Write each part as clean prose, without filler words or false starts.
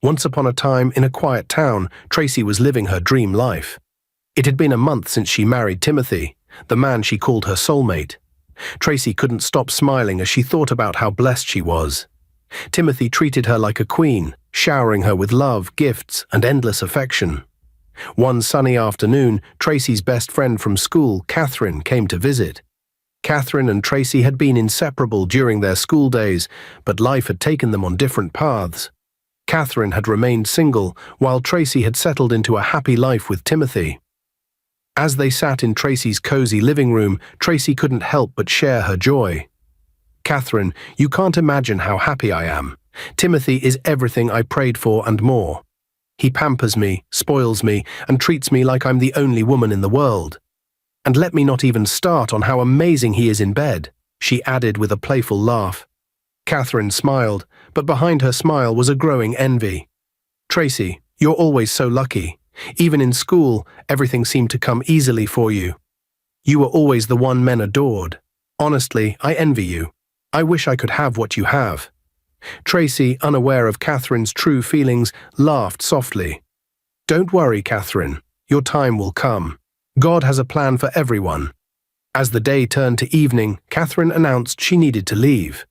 Once upon a time, in a quiet town, Tracy was living her dream life. It had been a month since she married Timothy, the man she called her soulmate. Tracy couldn't stop smiling as she thought about how blessed she was. Timothy treated her like a queen, showering her with love, gifts, and endless affection. One sunny afternoon, Tracy's best friend from school, Catherine, came to visit. Catherine and Tracy had been inseparable during their school days, but life had taken them on different paths. Catherine had remained single, while Tracy had settled into a happy life with Timothy. As they sat in Tracy's cozy living room, Tracy couldn't help but share her joy. "Catherine, you can't imagine how happy I am. Timothy is everything I prayed for and more. He pampers me, spoils me, and treats me like I'm the only woman in the world. And let me not even start on how amazing he is in bed," she added with a playful laugh. Catherine smiled, but behind her smile was a growing envy. "Tracy, you're always so lucky. Even in school, everything seemed to come easily for you. You were always the one men adored. Honestly, I envy you. I wish I could have what you have." Tracy, unaware of Catherine's true feelings, laughed softly. "Don't worry, Catherine. Your time will come. God has a plan for everyone." As the day turned to evening, Catherine announced she needed to leave.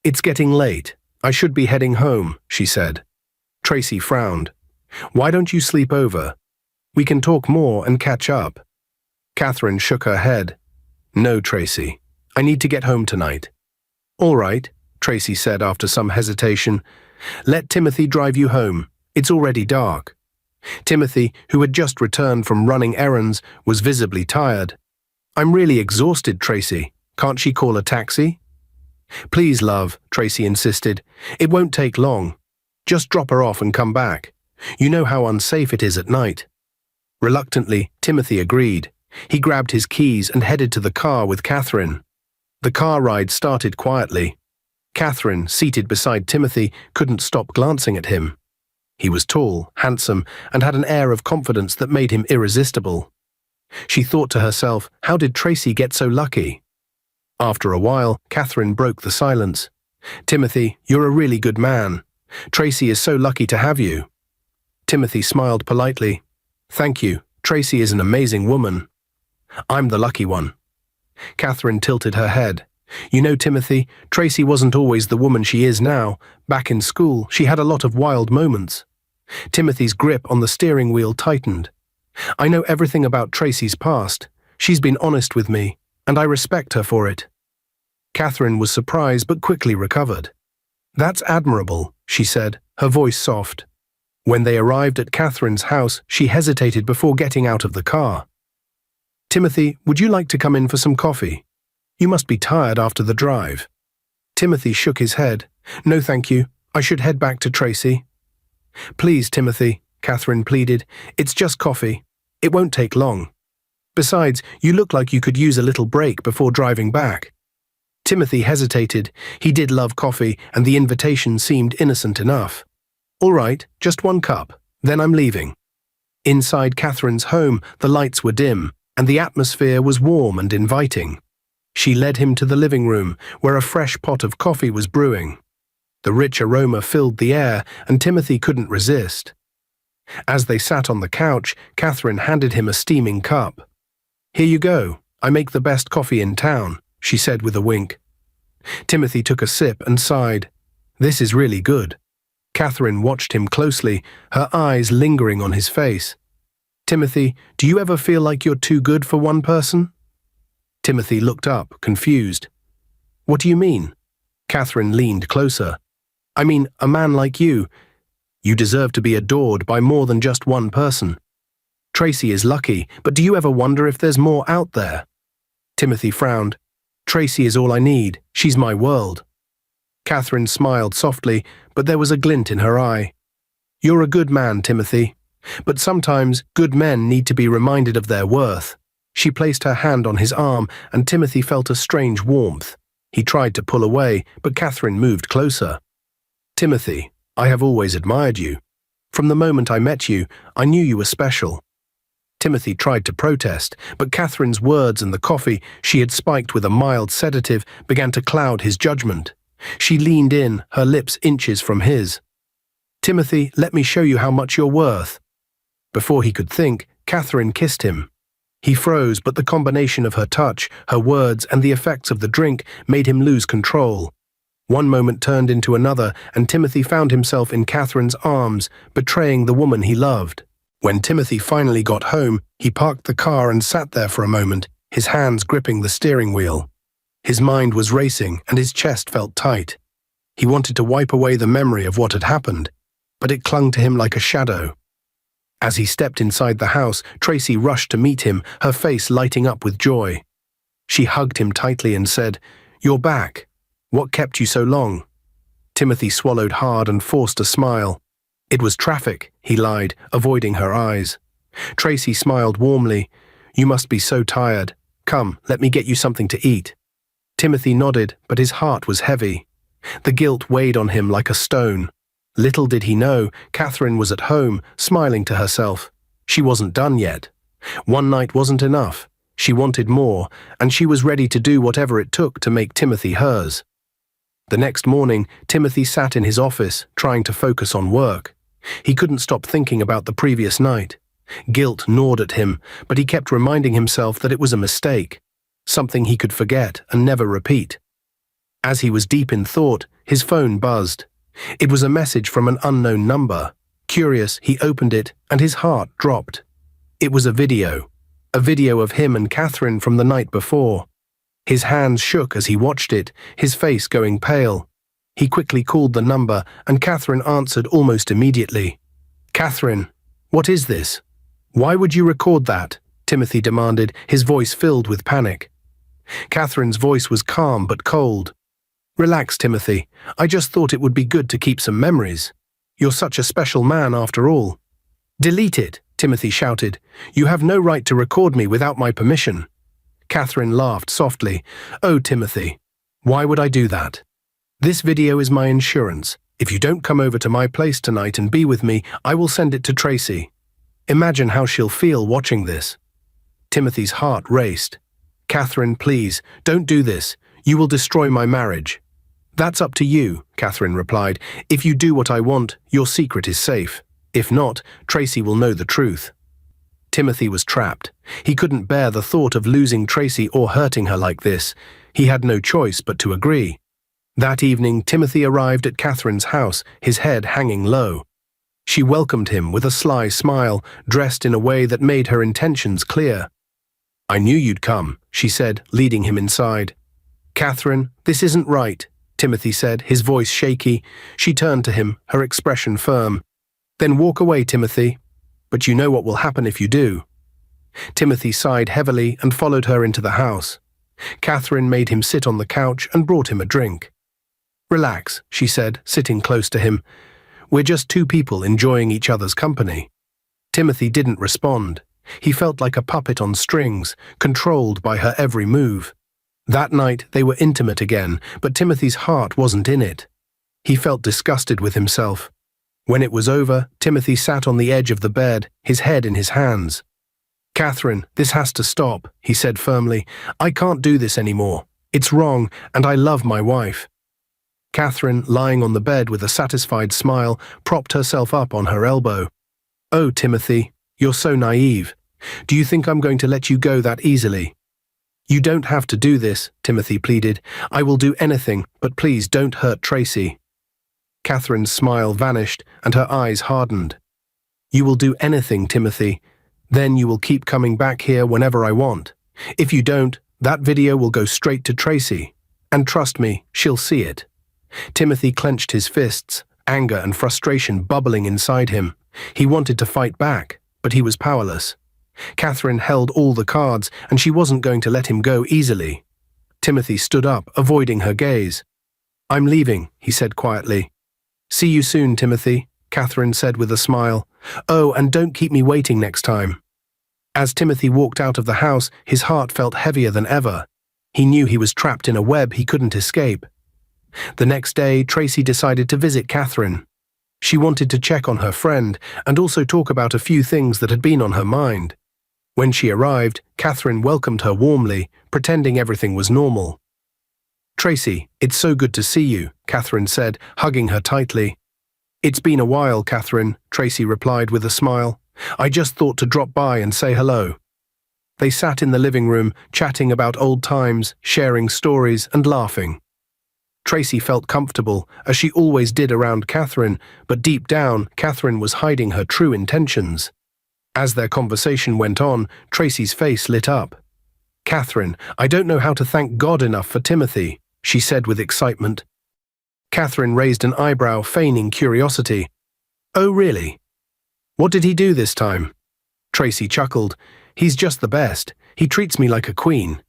"It's getting late. I should be heading home," she said. Tracy frowned. "Why don't you sleep over? We can talk more and catch up." Catherine shook her head. "No, Tracy. I need to get home tonight." "All right," Tracy said after some hesitation. "Let Timothy drive you home. It's already dark." Timothy, who had just returned from running errands, was visibly tired. "I'm really exhausted, Tracy. Can't she call a taxi?" "Please, love," Tracy insisted. "It won't take long. Just drop her off and come back. You know how unsafe it is at night." Reluctantly, Timothy agreed. He grabbed his keys and headed to the car with Catherine. The car ride started quietly. Catherine, seated beside Timothy, couldn't stop glancing at him. He was tall, handsome, and had an air of confidence that made him irresistible. She thought to herself, how did Tracy get so lucky? After a while, Catherine broke the silence. "Timothy, you're a really good man. Tracy is so lucky to have you." Timothy smiled politely. "Thank you. Tracy is an amazing woman." "I'm the lucky one." Catherine tilted her head. "You know, Timothy, Tracy wasn't always the woman she is now. Back in school, she had a lot of wild moments." Timothy's grip on the steering wheel tightened. "I know everything about Tracy's past. She's been honest with me, and I respect her for it." Catherine was surprised but quickly recovered. "That's admirable," she said, her voice soft. When they arrived at Catherine's house, she hesitated before getting out of the car. "Timothy, would you like to come in for some coffee? You must be tired after the drive." Timothy shook his head. "No, thank you. I should head back to Tracy." "Please, Timothy," Catherine pleaded. "It's just coffee. It won't take long. Besides, you look like you could use a little break before driving back." Timothy hesitated. He did love coffee, and the invitation seemed innocent enough. "All right, just one cup, then I'm leaving." Inside Catherine's home, the lights were dim, and the atmosphere was warm and inviting. She led him to the living room, where a fresh pot of coffee was brewing. The rich aroma filled the air, and Timothy couldn't resist. As they sat on the couch, Catherine handed him a steaming cup. "Here you go. I make the best coffee in town," she said with a wink. Timothy took a sip and sighed. "This is really good." Catherine watched him closely, her eyes lingering on his face. "Timothy, do you ever feel like you're too good for one person?" Timothy looked up, confused. "What do you mean?" Catherine leaned closer. "I mean, a man like you. You deserve to be adored by more than just one person. Tracy is lucky, but do you ever wonder if there's more out there?" Timothy frowned. "Tracy is all I need. She's my world." Catherine smiled softly, but there was a glint in her eye. "You're a good man, Timothy. But sometimes good men need to be reminded of their worth." She placed her hand on his arm, and Timothy felt a strange warmth. He tried to pull away, but Catherine moved closer. "Timothy, I have always admired you. From the moment I met you, I knew you were special." Timothy tried to protest, but Catherine's words and the coffee she had spiked with a mild sedative began to cloud his judgment. She leaned in, her lips inches from his. "Timothy, let me show you how much you're worth." Before he could think, Catherine kissed him. He froze, but the combination of her touch, her words, and the effects of the drink made him lose control. One moment turned into another, and Timothy found himself in Catherine's arms, betraying the woman he loved. When Timothy finally got home, he parked the car and sat there for a moment, his hands gripping the steering wheel. His mind was racing, and his chest felt tight. He wanted to wipe away the memory of what had happened, but it clung to him like a shadow. As he stepped inside the house, Tracy rushed to meet him, her face lighting up with joy. She hugged him tightly and said, "You're back. What kept you so long?" Timothy swallowed hard and forced a smile. "It was traffic," he lied, avoiding her eyes. Tracy smiled warmly. "You must be so tired. Come, let me get you something to eat." Timothy nodded, but his heart was heavy. The guilt weighed on him like a stone. Little did he know, Catherine was at home, smiling to herself. She wasn't done yet. One night wasn't enough. She wanted more, and she was ready to do whatever it took to make Timothy hers. The next morning, Timothy sat in his office, trying to focus on work. He couldn't stop thinking about the previous night. Guilt gnawed at him, but he kept reminding himself that it was a mistake, something he could forget and never repeat. As he was deep in thought, his phone buzzed. It was a message from an unknown number. Curious, he opened it, and his heart dropped. It was a video of him and Catherine from the night before. His hands shook as he watched it, his face going pale. He quickly called the number, and Catherine answered almost immediately. "Catherine, what is this? Why would you record that?" Timothy demanded, his voice filled with panic. Catherine's voice was calm but cold. "Relax, Timothy. I just thought it would be good to keep some memories. You're such a special man after all." "Delete it," Timothy shouted. "You have no right to record me without my permission." Catherine laughed softly. "Oh, Timothy, why would I do that? This video is my insurance. If you don't come over to my place tonight and be with me, I will send it to Tracy. Imagine how she'll feel watching this." Timothy's heart raced. "Catherine, please, don't do this. You will destroy my marriage." "That's up to you," Catherine replied. "If you do what I want, your secret is safe. If not, Tracy will know the truth." Timothy was trapped. He couldn't bear the thought of losing Tracy or hurting her like this. He had no choice but to agree. That evening, Timothy arrived at Catherine's house, his head hanging low. She welcomed him with a sly smile, dressed in a way that made her intentions clear. "I knew you'd come," she said, leading him inside. "Catherine, this isn't right," Timothy said, his voice shaky. She turned to him, her expression firm. "Then walk away, Timothy. But you know what will happen if you do." Timothy sighed heavily and followed her into the house. Catherine made him sit on the couch and brought him a drink. "Relax," she said, sitting close to him. "We're just two people enjoying each other's company." Timothy didn't respond. He felt like a puppet on strings, controlled by her every move. That night they were intimate again, but Timothy's heart wasn't in it. He felt disgusted with himself. When it was over, Timothy sat on the edge of the bed, his head in his hands. "Catherine, this has to stop," he said firmly. "I can't do this anymore. It's wrong, and I love my wife." Catherine, lying on the bed with a satisfied smile, propped herself up on her elbow. "Oh, Timothy, you're so naive. Do you think I'm going to let you go that easily?" "You don't have to do this," Timothy pleaded. "I will do anything, but please don't hurt Tracy." Catherine's smile vanished, and her eyes hardened. "You will do anything, Timothy. Then you will keep coming back here whenever I want. If you don't, that video will go straight to Tracy. And trust me, she'll see it." Timothy clenched his fists, anger and frustration bubbling inside him. He wanted to fight back, but he was powerless. Catherine held all the cards, and she wasn't going to let him go easily. Timothy stood up, avoiding her gaze. "I'm leaving," he said quietly. "See you soon, Timothy," Catherine said with a smile. "Oh, and don't keep me waiting next time." As Timothy walked out of the house, his heart felt heavier than ever. He knew he was trapped in a web he couldn't escape. The next day, Tracy decided to visit Catherine. She wanted to check on her friend and also talk about a few things that had been on her mind. When she arrived, Catherine welcomed her warmly, pretending everything was normal. "Tracy, it's so good to see you," Catherine said, hugging her tightly. "It's been a while, Catherine," Tracy replied with a smile. "I just thought to drop by and say hello." They sat in the living room, chatting about old times, sharing stories and laughing. Tracy felt comfortable, as she always did around Catherine, but deep down, Catherine was hiding her true intentions. As their conversation went on, Tracy's face lit up. "Catherine, I don't know how to thank God enough for Timothy," she said with excitement. Catherine raised an eyebrow, feigning curiosity. "Oh, really? What did he do this time?" Tracy chuckled. "He's just the best. He treats me like a queen.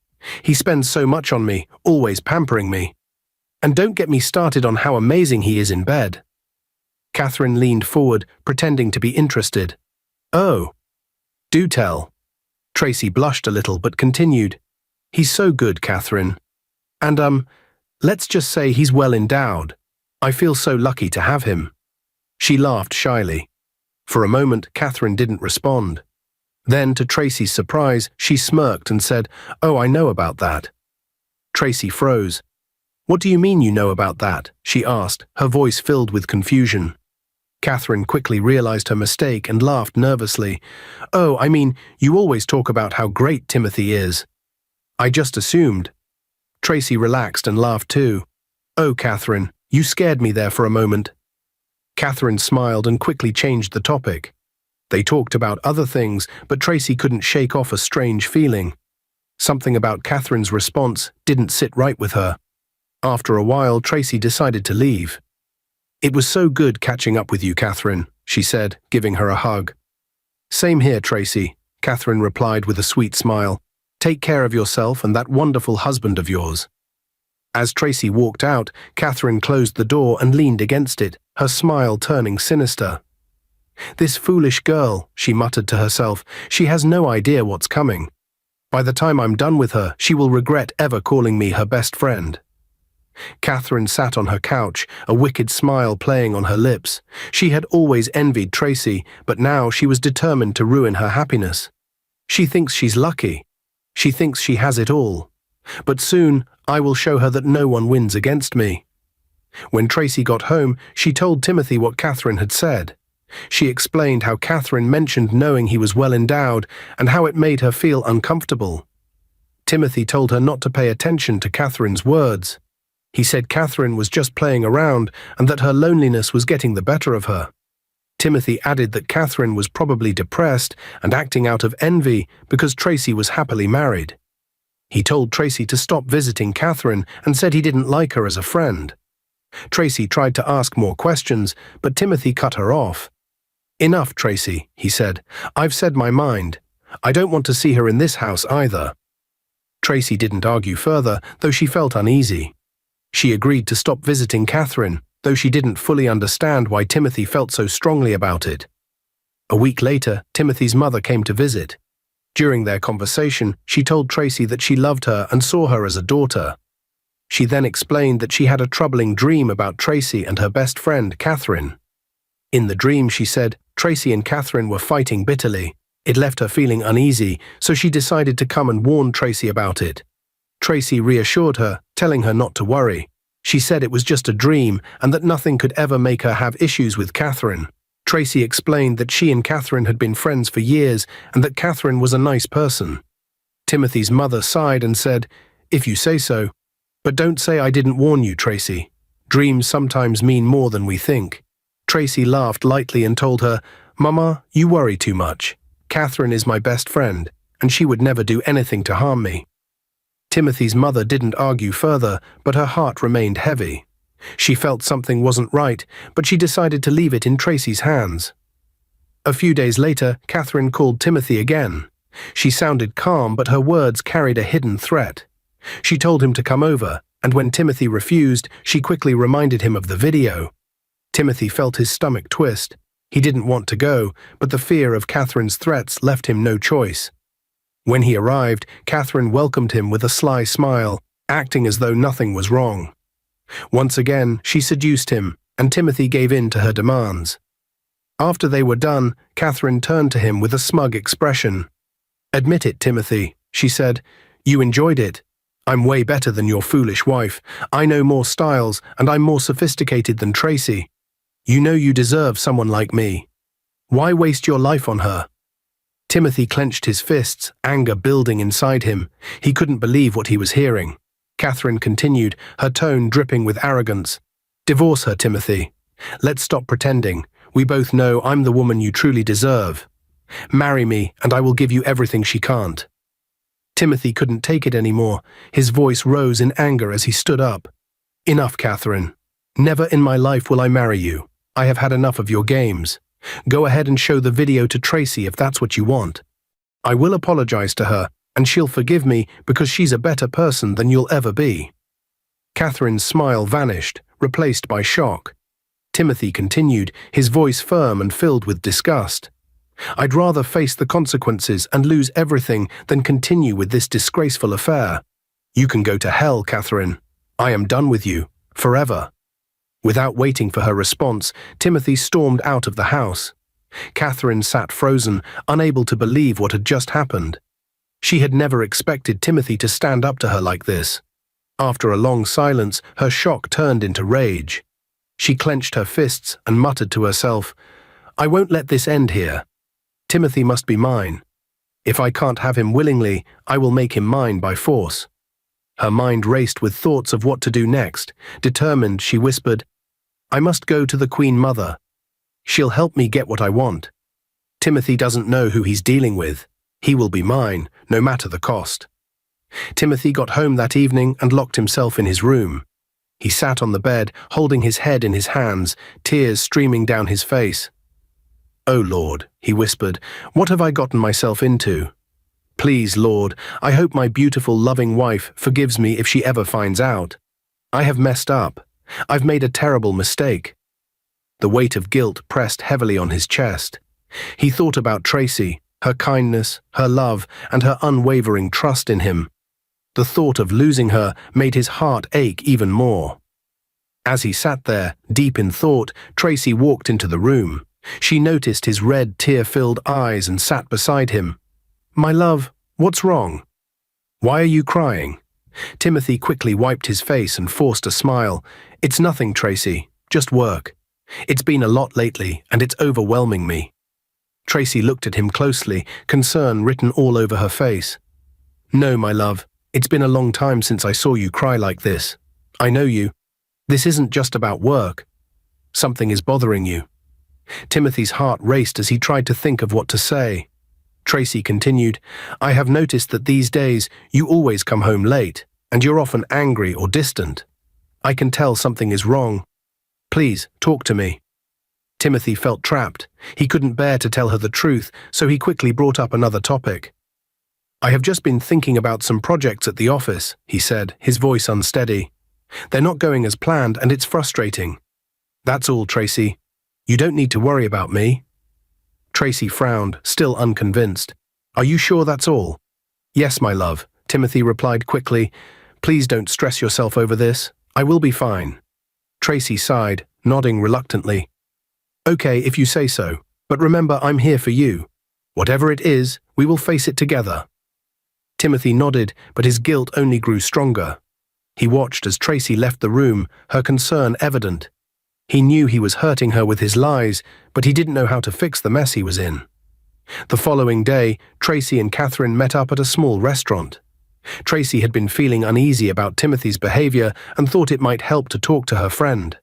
He spends so much on me, always pampering me. And don't get me started on how amazing he is in bed." Catherine leaned forward, pretending to be interested. "Oh, do tell." Tracy blushed a little but continued. "He's so good, Catherine. And, let's just say he's well endowed. I feel so lucky to have him." She laughed shyly. For a moment, Catherine didn't respond. Then, to Tracy's surprise, she smirked and said, "Oh, I know about that." Tracy froze. "What do you mean you know about that?" she asked, her voice filled with confusion. Catherine quickly realized her mistake and laughed nervously. "Oh, I mean, you always talk about how great Timothy is. I just assumed." Tracy relaxed and laughed too. "Oh, Catherine, you scared me there for a moment." Catherine smiled and quickly changed the topic. They talked about other things, but Tracy couldn't shake off a strange feeling. Something about Catherine's response didn't sit right with her. After a while, Tracy decided to leave. "It was so good catching up with you, Catherine," she said, giving her a hug. "Same here, Tracy," Catherine replied with a sweet smile. "Take care of yourself and that wonderful husband of yours." As Tracy walked out, Catherine closed the door and leaned against it, her smile turning sinister. "This foolish girl," she muttered to herself. "She has no idea what's coming. By the time I'm done with her, she will regret ever calling me her best friend." Catherine sat on her couch, a wicked smile playing on her lips. She had always envied Tracy, but now she was determined to ruin her happiness. She thinks she's lucky. She thinks she has it all. But soon, I will show her that no one wins against me. When Tracy got home, she told Timothy what Catherine had said. She explained how Catherine mentioned knowing he was well endowed and how it made her feel uncomfortable. Timothy told her not to pay attention to Catherine's words. He said Catherine was just playing around and that her loneliness was getting the better of her. Timothy added that Catherine was probably depressed and acting out of envy because Tracy was happily married. He told Tracy to stop visiting Catherine and said he didn't like her as a friend. Tracy tried to ask more questions, but Timothy cut her off. "Enough, Tracy," he said. "I've said my mind. I don't want to see her in this house either." Tracy didn't argue further, though she felt uneasy. She agreed to stop visiting Catherine, though she didn't fully understand why Timothy felt so strongly about it. A week later, Timothy's mother came to visit. During their conversation, she told Tracy that she loved her and saw her as a daughter. She then explained that she had a troubling dream about Tracy and her best friend, Catherine. In the dream, she said, Tracy and Catherine were fighting bitterly. It left her feeling uneasy, so she decided to come and warn Tracy about it. Tracy reassured her, telling her not to worry. She said it was just a dream and that nothing could ever make her have issues with Catherine. Tracy explained that she and Catherine had been friends for years and that Catherine was a nice person. Timothy's mother sighed and said, "If you say so. But don't say I didn't warn you, Tracy. Dreams sometimes mean more than we think." Tracy laughed lightly and told her, "Mama, you worry too much. Catherine is my best friend, and she would never do anything to harm me." Timothy's mother didn't argue further, but her heart remained heavy. She felt something wasn't right, but she decided to leave it in Tracy's hands. A few days later, Catherine called Timothy again. She sounded calm, but her words carried a hidden threat. She told him to come over, and when Timothy refused, she quickly reminded him of the video. Timothy felt his stomach twist. He didn't want to go, but the fear of Catherine's threats left him no choice. When he arrived, Catherine welcomed him with a sly smile, acting as though nothing was wrong. Once again, she seduced him, and Timothy gave in to her demands. After they were done, Catherine turned to him with a smug expression. "Admit it, Timothy," she said. "You enjoyed it. I'm way better than your foolish wife. I know more styles, and I'm more sophisticated than Tracy." You know you deserve someone like me. Why waste your life on her? Timothy clenched his fists, anger building inside him. He couldn't believe what he was hearing. Catherine continued, her tone dripping with arrogance. Divorce her, Timothy. Let's stop pretending. We both know I'm the woman you truly deserve. Marry me, and I will give you everything she can't. Timothy couldn't take it anymore. His voice rose in anger as he stood up. Enough, Catherine. Never in my life will I marry you. I have had enough of your games. Go ahead and show the video to Tracy if that's what you want. I will apologize to her, and she'll forgive me because she's a better person than you'll ever be. Catherine's smile vanished, replaced by shock. Timothy continued, his voice firm and filled with disgust. I'd rather face the consequences and lose everything than continue with this disgraceful affair. You can go to hell, Catherine. I am done with you, forever. Without waiting for her response, Timothy stormed out of the house. Catherine sat frozen, unable to believe what had just happened. She had never expected Timothy to stand up to her like this. After a long silence, her shock turned into rage. She clenched her fists and muttered to herself, I won't let this end here. Timothy must be mine. If I can't have him willingly, I will make him mine by force. Her mind raced with thoughts of what to do next. Determined, she whispered, I must go to the Queen Mother. She'll help me get what I want. Timothy doesn't know who he's dealing with. He will be mine, no matter the cost. Timothy got home that evening and locked himself in his room. He sat on the bed, holding his head in his hands, tears streaming down his face. Oh, Lord, he whispered, what have I gotten myself into? Please, Lord, I hope my beautiful, loving wife forgives me if she ever finds out. I have messed up. I've made a terrible mistake. The weight of guilt pressed heavily on his chest. He thought about Tracy, her kindness, her love, and her unwavering trust in him. The thought of losing her made his heart ache even more. As he sat there, deep in thought, Tracy walked into the room. She noticed his red, tear-filled eyes and sat beside him. My love, what's wrong? Why are you crying? Timothy quickly wiped his face and forced a smile. It's nothing, Tracy, just work. It's been a lot lately, and it's overwhelming me. Tracy looked at him closely, concern written all over her face. No, my love, it's been a long time since I saw you cry like this. I know you. This isn't just about work. Something is bothering you. Timothy's heart raced as he tried to think of what to say. Tracy continued, I have noticed that these days you always come home late, and you're often angry or distant. I can tell something is wrong. Please, talk to me. Timothy felt trapped. He couldn't bear to tell her the truth, so he quickly brought up another topic. I have just been thinking about some projects at the office, he said, his voice unsteady. They're not going as planned, and it's frustrating. That's all, Tracy. You don't need to worry about me. Tracy frowned, still unconvinced. Are you sure that's all? Yes, my love, Timothy replied quickly. Please don't stress yourself over this. I will be fine. Tracy sighed, nodding reluctantly. Okay, if you say so, but remember I'm here for you. Whatever it is, we will face it together. Timothy nodded, but his guilt only grew stronger. He watched as Tracy left the room, her concern evident. He knew he was hurting her with his lies, but he didn't know how to fix the mess he was in. The following day, Tracy and Catherine met up at a small restaurant. Tracy had been feeling uneasy about Timothy's behavior and thought it might help to talk to her friend.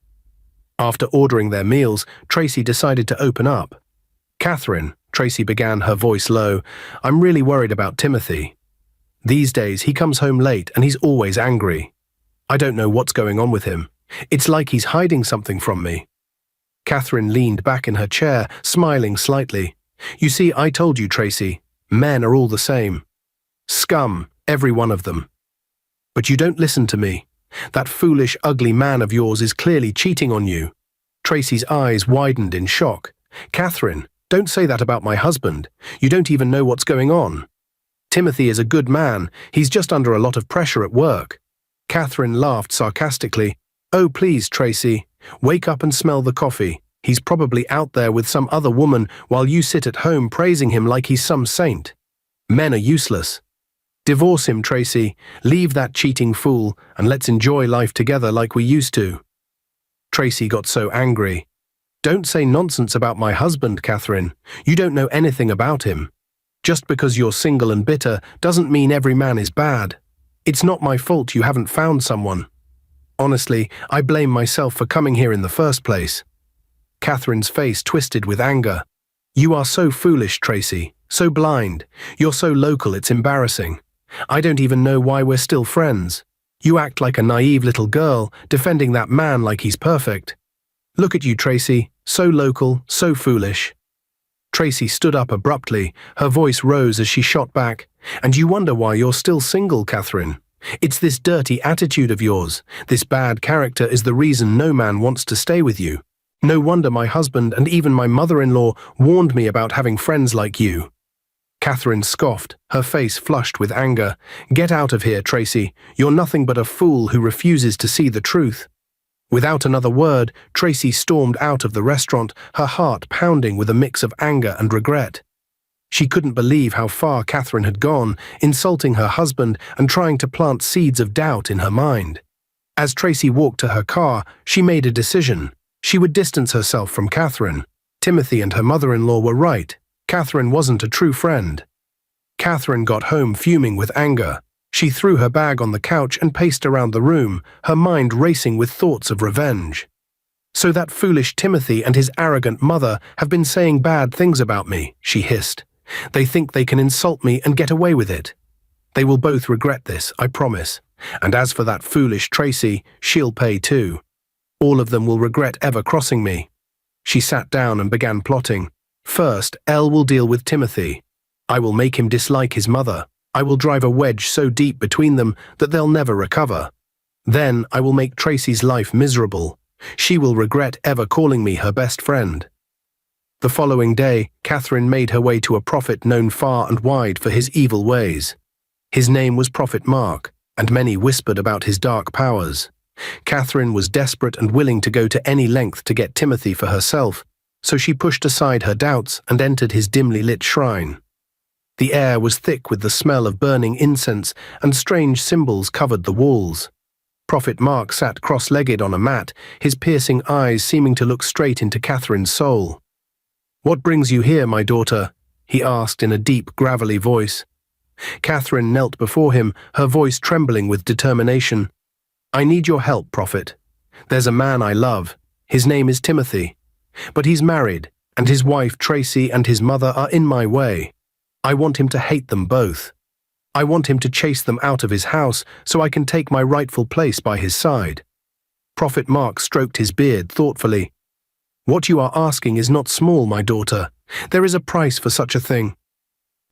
After ordering their meals, Tracy decided to open up. Catherine, Tracy began, her voice low, I'm really worried about Timothy. These days he comes home late and he's always angry. I don't know what's going on with him. It's like he's hiding something from me. Catherine leaned back in her chair, smiling slightly. You see, I told you, Tracy, men are all the same. Scum, every one of them. But you don't listen to me. That foolish, ugly man of yours is clearly cheating on you. Tracy's eyes widened in shock. Catherine, don't say that about my husband. You don't even know what's going on. Timothy is a good man. He's just under a lot of pressure at work. Catherine laughed sarcastically. Oh, please, Tracy, wake up and smell the coffee. He's probably out there with some other woman while you sit at home praising him like he's some saint. Men are useless. Divorce him, Tracy. Leave that cheating fool, and let's enjoy life together like we used to. Tracy got so angry. Don't say nonsense about my husband, Catherine. You don't know anything about him. Just because you're single and bitter doesn't mean every man is bad. It's not my fault you haven't found someone. Honestly, I blame myself for coming here in the first place. Catherine's face twisted with anger. You are so foolish, Tracy. So blind. You're so local, it's embarrassing. I don't even know why we're still friends. You act like a naive little girl, defending that man like he's perfect. Look at you, Tracy. So local, so foolish. Tracy stood up abruptly. Her voice rose as she shot back. And you wonder why you're still single, Catherine. It's this dirty attitude of yours. This bad character is the reason no man wants to stay with you. No wonder my husband and even my mother-in-law warned me about having friends like you. Catherine scoffed, her face flushed with anger. Get out of here, Tracy. You're nothing but a fool who refuses to see the truth. Without another word, Tracy stormed out of the restaurant, her heart pounding with a mix of anger and regret. She couldn't believe how far Catherine had gone, insulting her husband and trying to plant seeds of doubt in her mind. As Tracy walked to her car, she made a decision. She would distance herself from Catherine. Timothy and her mother-in-law were right. Catherine wasn't a true friend. Catherine got home fuming with anger. She threw her bag on the couch and paced around the room, her mind racing with thoughts of revenge. So that foolish Timothy and his arrogant mother have been saying bad things about me, she hissed. They think they can insult me and get away with it. They will both regret this, I promise. And as for that foolish Tracy, she'll pay too. All of them will regret ever crossing me. She sat down and began plotting. First, Elle will deal with Timothy. I will make him dislike his mother. I will drive a wedge so deep between them that they'll never recover. Then I will make Tracy's life miserable. She will regret ever calling me her best friend. The following day, Catherine made her way to a prophet known far and wide for his evil ways. His name was Prophet Mark, and many whispered about his dark powers. Catherine was desperate and willing to go to any length to get Timothy for herself, so she pushed aside her doubts and entered his dimly lit shrine. The air was thick with the smell of burning incense, and strange symbols covered the walls. Prophet Mark sat cross-legged on a mat, his piercing eyes seeming to look straight into Catherine's soul. "What brings you here, my daughter?" he asked in a deep, gravelly voice. Catherine knelt before him, her voice trembling with determination. "I need your help, Prophet. There's a man I love. His name is Timothy. But he's married, and his wife Tracy and his mother are in my way. I want him to hate them both. I want him to chase them out of his house so I can take my rightful place by his side." Prophet Mark stroked his beard thoughtfully. "What you are asking is not small, my daughter. There is a price for such a thing."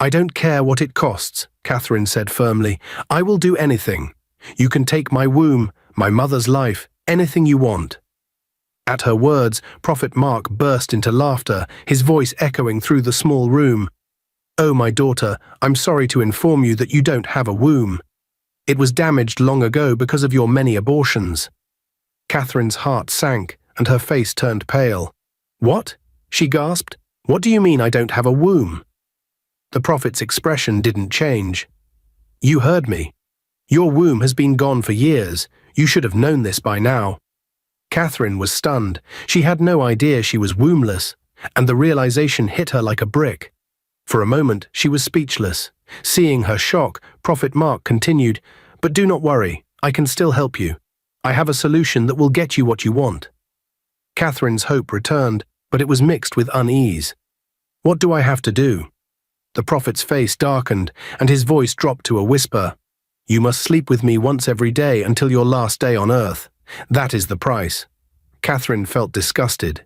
"I don't care what it costs," Catherine said firmly. "I will do anything. You can take my womb, my mother's life, anything you want." At her words, Prophet Mark burst into laughter, his voice echoing through the small room. "Oh, my daughter, I'm sorry to inform you that you don't have a womb. It was damaged long ago because of your many abortions." Catherine's heart sank, and her face turned pale. "What?" she gasped. "What do you mean I don't have a womb?" The prophet's expression didn't change. "You heard me. Your womb has been gone for years. You should have known this by now." Catherine was stunned. She had no idea she was wombless, and the realization hit her like a brick. For a moment, she was speechless. Seeing her shock, Prophet Mark continued, "But do not worry, I can still help you. I have a solution that will get you what you want." Catherine's hope returned, but it was mixed with unease. "What do I have to do?" The prophet's face darkened, and his voice dropped to a whisper. "You must sleep with me once every day until your last day on earth. That is the price." Catherine felt disgusted.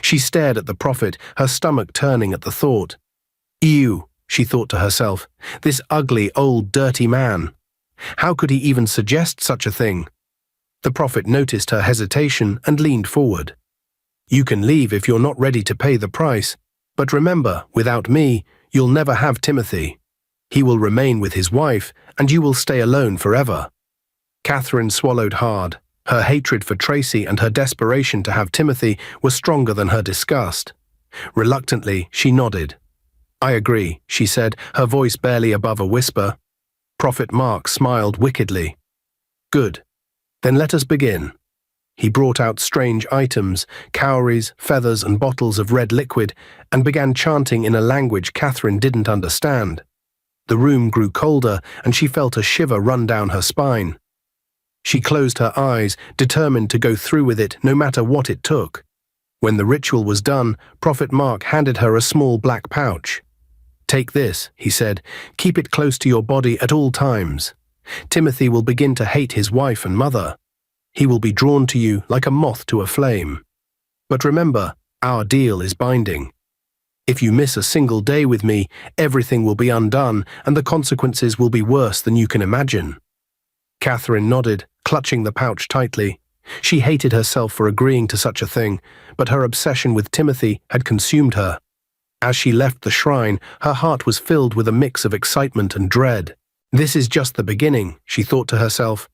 She stared at the prophet, her stomach turning at the thought. "Ew," she thought to herself, "this ugly, old, dirty man. How could he even suggest such a thing?" The prophet noticed her hesitation and leaned forward. "You can leave if you're not ready to pay the price, but remember, without me, you'll never have Timothy. He will remain with his wife, and you will stay alone forever." Catherine swallowed hard. Her hatred for Tracy and her desperation to have Timothy were stronger than her disgust. Reluctantly, she nodded. "I agree," she said, her voice barely above a whisper. Prophet Mark smiled wickedly. "Good. Then let us begin." He brought out strange items, cowries, feathers, and bottles of red liquid, and began chanting in a language Catherine didn't understand. The room grew colder, and she felt a shiver run down her spine. She closed her eyes, determined to go through with it no matter what it took. When the ritual was done, Prophet Mark handed her a small black pouch. "Take this," he said. "Keep it close to your body at all times. Timothy will begin to hate his wife and mother. He will be drawn to you like a moth to a flame. But remember, our deal is binding. If you miss a single day with me, everything will be undone, and the consequences will be worse than you can imagine." Catherine nodded, clutching the pouch tightly. She hated herself for agreeing to such a thing, but her obsession with Timothy had consumed her. As she left the shrine, her heart was filled with a mix of excitement and dread. "This is just the beginning," she thought to herself.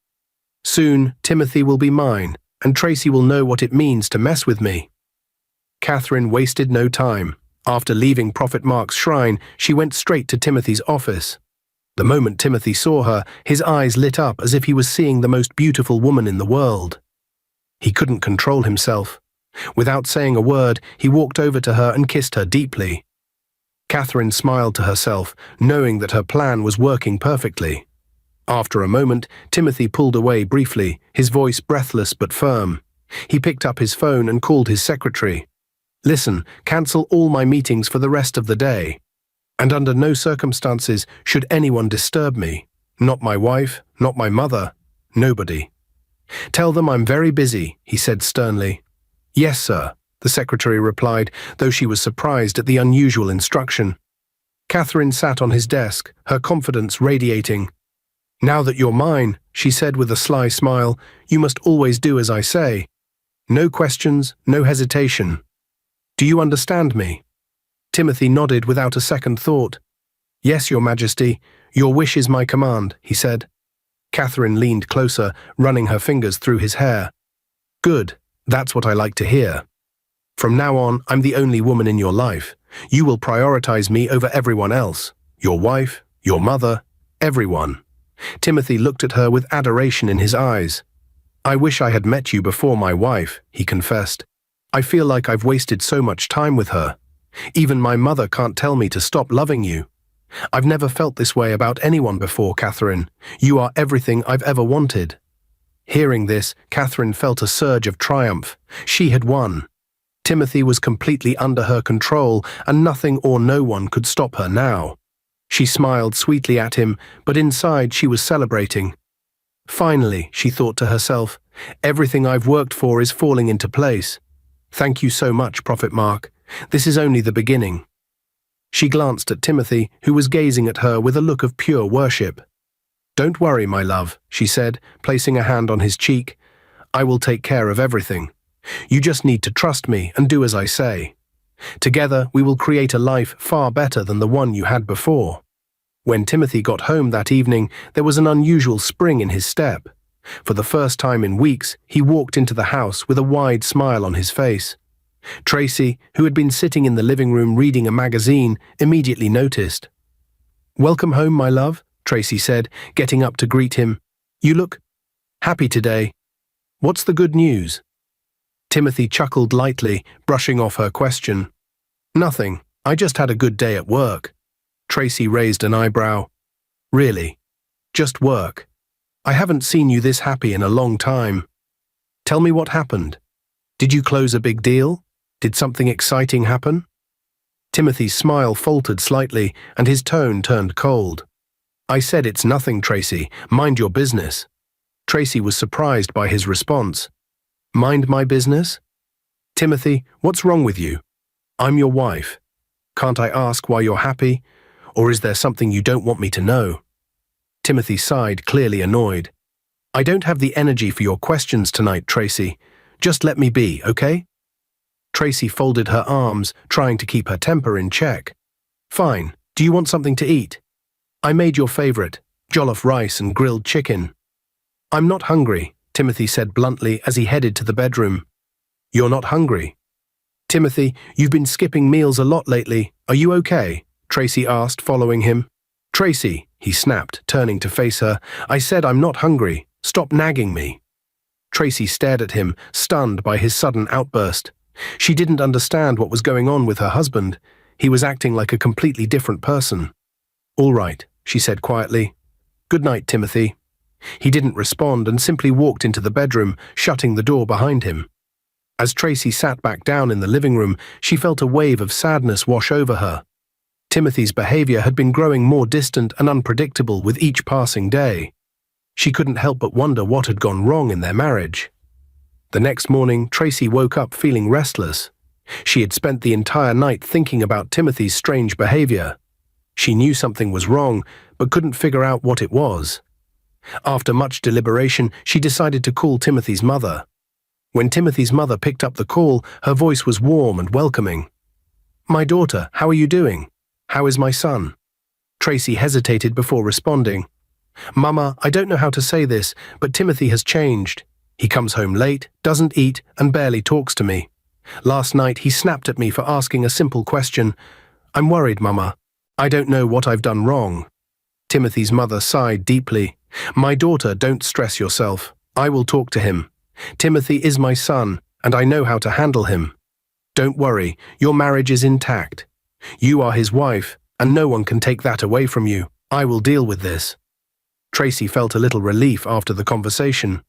"Soon, Timothy will be mine, and Tracy will know what it means to mess with me." Catherine wasted no time. After leaving Prophet Mark's shrine, she went straight to Timothy's office. The moment Timothy saw her, his eyes lit up as if he was seeing the most beautiful woman in the world. He couldn't control himself. Without saying a word, he walked over to her and kissed her deeply. Catherine smiled to herself, knowing that her plan was working perfectly. After a moment, Timothy pulled away briefly, his voice breathless but firm. He picked up his phone and called his secretary. "Listen, cancel all my meetings for the rest of the day. And under no circumstances should anyone disturb me. Not my wife, not my mother, nobody. Tell them I'm very busy," he said sternly. "Yes, sir," the secretary replied, though she was surprised at the unusual instruction. Catherine sat on his desk, her confidence radiating. "Now that you're mine," she said with a sly smile, "you must always do as I say. No questions, no hesitation. Do you understand me?" Timothy nodded without a second thought. "Yes, Your Majesty, your wish is my command," he said. Catherine leaned closer, running her fingers through his hair. "Good, that's what I like to hear. From now on, I'm the only woman in your life. You will prioritize me over everyone else. Your wife, your mother, everyone." Timothy looked at her with adoration in his eyes. "I wish I had met you before my wife," he confessed. "I feel like I've wasted so much time with her. Even my mother can't tell me to stop loving you. I've never felt this way about anyone before, Catherine. You are everything I've ever wanted." Hearing this, Catherine felt a surge of triumph. She had won. Timothy was completely under her control, and nothing or no one could stop her now. She smiled sweetly at him, but inside she was celebrating. "Finally," she thought to herself, "everything I've worked for is falling into place. Thank you so much, Prophet Mark. This is only the beginning." She glanced at Timothy, who was gazing at her with a look of pure worship. "Don't worry, my love," she said, placing a hand on his cheek. "I will take care of everything. You just need to trust me and do as I say. Together, we will create a life far better than the one you had before." When Timothy got home that evening, there was an unusual spring in his step. For the first time in weeks, he walked into the house with a wide smile on his face. Tracy, who had been sitting in the living room reading a magazine, immediately noticed. "Welcome home, my love," Tracy said, getting up to greet him. "You look happy today. What's the good news?" Timothy chuckled lightly, brushing off her question. "Nothing. I just had a good day at work." Tracy raised an eyebrow. "Really? Just work? I haven't seen you this happy in a long time. Tell me what happened. Did you close a big deal? Did something exciting happen?" Timothy's smile faltered slightly, and his tone turned cold. "I said it's nothing, Tracy. Mind your business." Tracy was surprised by his response. "Mind my business? Timothy, what's wrong with you? I'm your wife. Can't I ask why you're happy? Or is there something you don't want me to know?" Timothy sighed, clearly annoyed. "I don't have the energy for your questions tonight, Tracy. Just let me be, okay?" Tracy folded her arms, trying to keep her temper in check. "Fine. Do you want something to eat? I made your favorite, jollof rice and grilled chicken." "I'm not hungry," Timothy said bluntly as he headed to the bedroom. "You're not hungry? Timothy, you've been skipping meals a lot lately. Are you okay?" Tracy asked, following him. "Tracy," he snapped, turning to face her, "I said I'm not hungry. Stop nagging me." Tracy stared at him, stunned by his sudden outburst. She didn't understand what was going on with her husband. He was acting like a completely different person. "All right," she said quietly. "Good night, Timothy." He didn't respond and simply walked into the bedroom, shutting the door behind him. As Tracy sat back down in the living room, she felt a wave of sadness wash over her. Timothy's behavior had been growing more distant and unpredictable with each passing day. She couldn't help but wonder what had gone wrong in their marriage. The next morning, Tracy woke up feeling restless. She had spent the entire night thinking about Timothy's strange behavior. She knew something was wrong, but couldn't figure out what it was. After much deliberation, she decided to call Timothy's mother. When Timothy's mother picked up the call, her voice was warm and welcoming. "My daughter, how are you doing? How is my son?" Tracy hesitated before responding. "Mama, I don't know how to say this, but Timothy has changed. He comes home late, doesn't eat, and barely talks to me. Last night he snapped at me for asking a simple question. I'm worried, Mama. I don't know what I've done wrong." Timothy's mother sighed deeply. "My daughter, don't stress yourself. I will talk to him. Timothy is my son, and I know how to handle him. Don't worry, your marriage is intact. You are his wife, and no one can take that away from you. I will deal with this." Tracy felt a little relief after the conversation.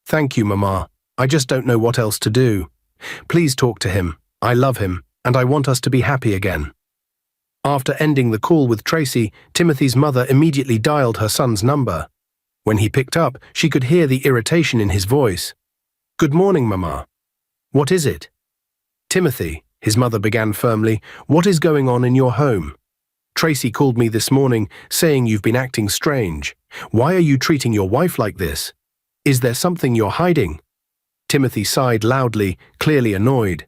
"Thank you, Mama. I just don't know what else to do. Please talk to him. I love him, and I want us to be happy again." After ending the call with Tracy, Timothy's mother immediately dialed her son's number. When he picked up, she could hear the irritation in his voice. "Good morning, Mama." "What is it?" "Timothy," his mother began firmly, "what is going on in your home? Tracy called me this morning, saying you've been acting strange. Why are you treating your wife like this? Is there something you're hiding?" Timothy sighed loudly, clearly annoyed.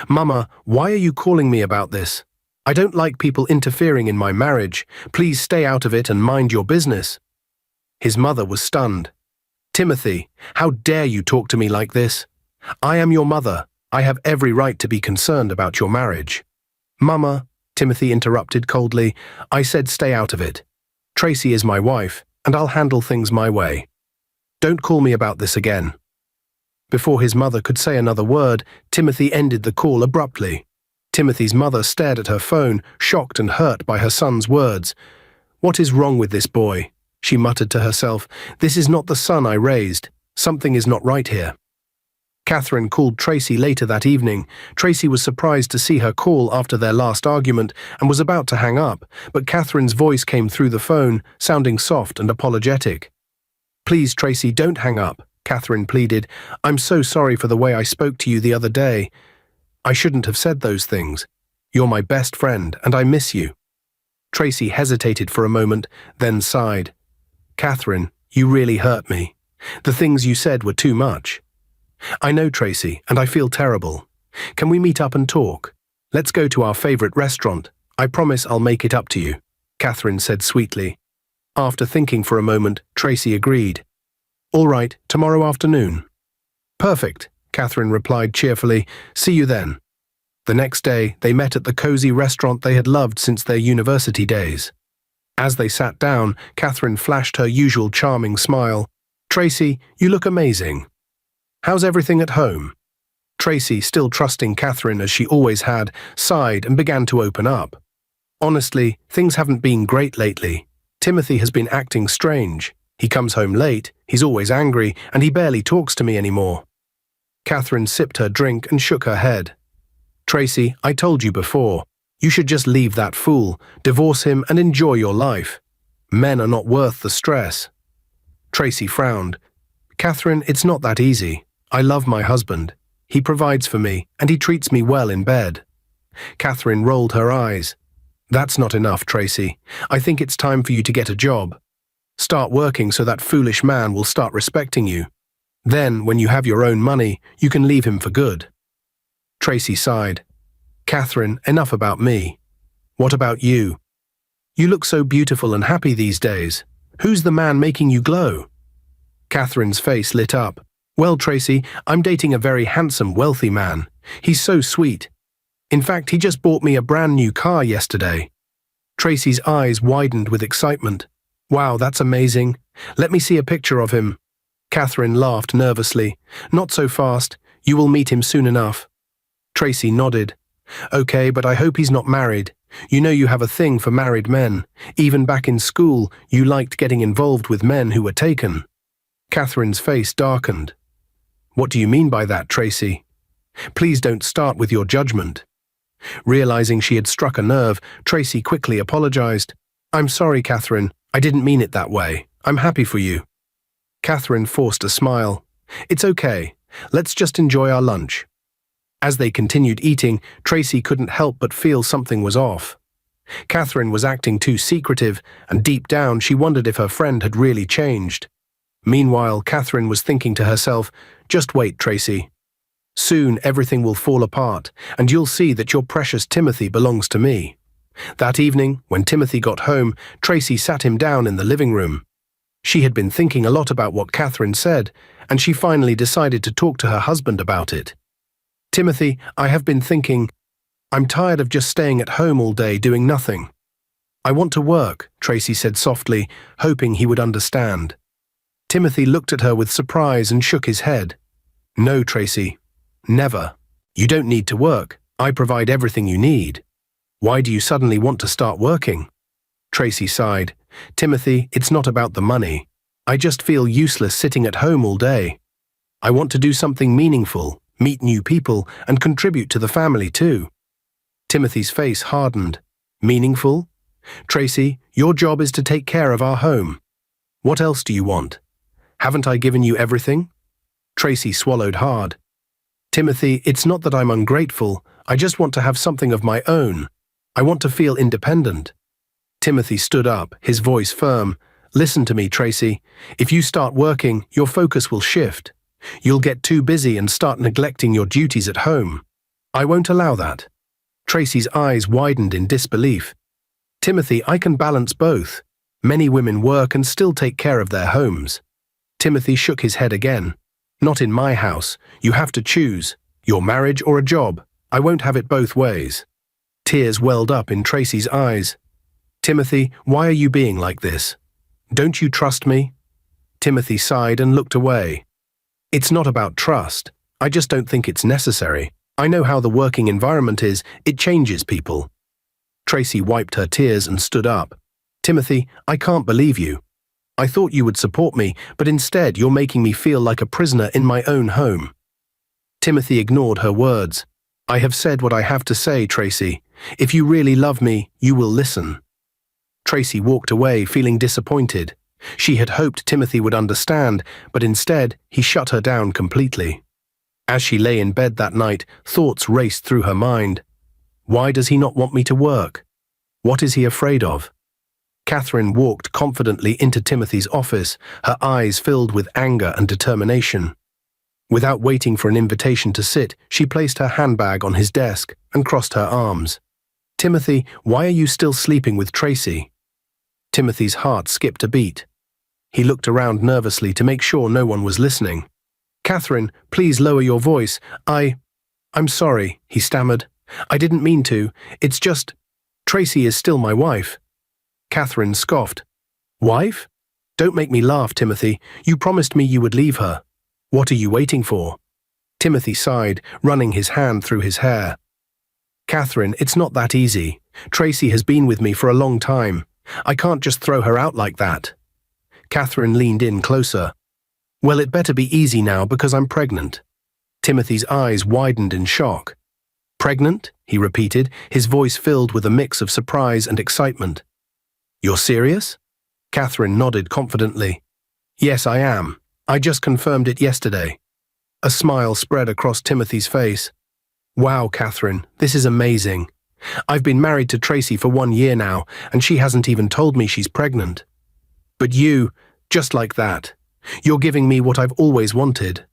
"Mama, why are you calling me about this? I don't like people interfering in my marriage. Please stay out of it and mind your business." His mother was stunned. "Timothy, how dare you talk to me like this? I am your mother. I have every right to be concerned about your marriage." "Mama," Timothy interrupted coldly, "I said stay out of it. Tracy is my wife, and I'll handle things my way. Don't call me about this again." Before his mother could say another word, Timothy ended the call abruptly. Timothy's mother stared at her phone, shocked and hurt by her son's words. "What is wrong with this boy?" she muttered to herself. "This is not the son I raised. Something is not right here." Catherine called Tracy later that evening. Tracy was surprised to see her call after their last argument and was about to hang up, but Catherine's voice came through the phone, sounding soft and apologetic. "Please, Tracy, don't hang up," Catherine pleaded. "I'm so sorry for the way I spoke to you the other day. I shouldn't have said those things. You're my best friend, and I miss you." Tracy hesitated for a moment, then sighed. "Catherine, you really hurt me. The things you said were too much." "I know, Tracy, and I feel terrible. Can we meet up and talk? Let's go to our favorite restaurant. I promise I'll make it up to you," Catherine said sweetly. After thinking for a moment, Tracy agreed. "All right, tomorrow afternoon." "Perfect," Catherine replied cheerfully. "See you then." The next day, they met at the cozy restaurant they had loved since their university days. As they sat down, Catherine flashed her usual charming smile. "Tracy, you look amazing. How's everything at home?" Tracy, still trusting Catherine as she always had, sighed and began to open up. "Honestly, things haven't been great lately. Timothy has been acting strange. He comes home late, he's always angry, and he barely talks to me anymore." Catherine sipped her drink and shook her head. "Tracy, I told you before. You should just leave that fool, divorce him, and enjoy your life. Men are not worth the stress." Tracy frowned. "Catherine, it's not that easy. I love my husband. He provides for me, and he treats me well in bed." Catherine rolled her eyes. "That's not enough, Tracy. I think it's time for you to get a job. Start working so that foolish man will start respecting you. Then, when you have your own money, you can leave him for good." Tracy sighed. "Catherine, enough about me. What about you? You look so beautiful and happy these days. Who's the man making you glow?" Catherine's face lit up. "Well, Tracy, I'm dating a very handsome, wealthy man. He's so sweet. In fact, he just bought me a brand new car yesterday." Tracy's eyes widened with excitement. "Wow, that's amazing. Let me see a picture of him." Catherine laughed nervously. Not so fast. You will meet him soon enough. Tracy nodded. Okay, but I hope he's not married. You know you have a thing for married men. Even back in school, you liked getting involved with men who were taken. Catherine's face darkened. What do you mean by that, Tracy? Please don't start with your judgment. Realizing she had struck a nerve, Tracy quickly apologized. I'm sorry, Catherine. I didn't mean it that way. I'm happy for you. Catherine forced a smile. It's okay. Let's just enjoy our lunch. As they continued eating, Tracy couldn't help but feel something was off. Catherine was acting too secretive, and deep down she wondered if her friend had really changed. Meanwhile, Catherine was thinking to herself, just wait, Tracy. Soon everything will fall apart, and you'll see that your precious Timothy belongs to me. That evening, when Timothy got home, Tracy sat him down in the living room. She had been thinking a lot about what Catherine said, and she finally decided to talk to her husband about it. Timothy, I have been thinking, I'm tired of just staying at home all day doing nothing. I want to work, Tracy said softly, hoping he would understand. Timothy looked at her with surprise and shook his head. No, Tracy. Never. You don't need to work. I provide everything you need. Why do you suddenly want to start working? Tracy sighed. Timothy, it's not about the money. I just feel useless sitting at home all day. I want to do something meaningful, meet new people, and contribute to the family too. Timothy's face hardened. Meaningful? Tracy, your job is to take care of our home. What else do you want? Haven't I given you everything? Tracy swallowed hard. Timothy, it's not that I'm ungrateful. I just want to have something of my own. I want to feel independent. Timothy stood up, his voice firm. Listen to me, Tracy. If you start working, your focus will shift. You'll get too busy and start neglecting your duties at home. I won't allow that. Tracy's eyes widened in disbelief. Timothy, I can balance both. Many women work and still take care of their homes. Timothy shook his head again. Not in my house. You have to choose. Your marriage or a job. I won't have it both ways. Tears welled up in Tracy's eyes. Timothy, why are you being like this? Don't you trust me? Timothy sighed and looked away. It's not about trust. I just don't think it's necessary. I know how the working environment is. It changes people. Tracy wiped her tears and stood up. Timothy, I can't believe you. I thought you would support me, but instead you're making me feel like a prisoner in my own home. Timothy ignored her words. I have said what I have to say, Tracy. If you really love me, you will listen. Tracy walked away, feeling disappointed. She had hoped Timothy would understand, but instead he shut her down completely. As she lay in bed that night, thoughts raced through her mind. Why does he not want me to work? What is he afraid of? Catherine walked confidently into Timothy's office, her eyes filled with anger and determination. Without waiting for an invitation to sit, she placed her handbag on his desk and crossed her arms. Timothy, why are you still sleeping with Tracy? Timothy's heart skipped a beat. He looked around nervously to make sure no one was listening. Catherine, please lower your voice. I'm sorry, he stammered. I didn't mean to. It's just, Tracy is still my wife. Catherine scoffed. Wife? Don't make me laugh, Timothy. You promised me you would leave her. What are you waiting for? Timothy sighed, running his hand through his hair. Catherine, it's not that easy. Tracy has been with me for a long time. I can't just throw her out like that. Catherine leaned in closer. Well, it better be easy now because I'm pregnant. Timothy's eyes widened in shock. Pregnant? He repeated, his voice filled with a mix of surprise and excitement. You're serious? Catherine nodded confidently. Yes, I am. I just confirmed it yesterday. A smile spread across Timothy's face. Wow, Catherine, this is amazing. I've been married to Tracy for 1 year now, and she hasn't even told me she's pregnant. But you, just like that, you're giving me what I've always wanted.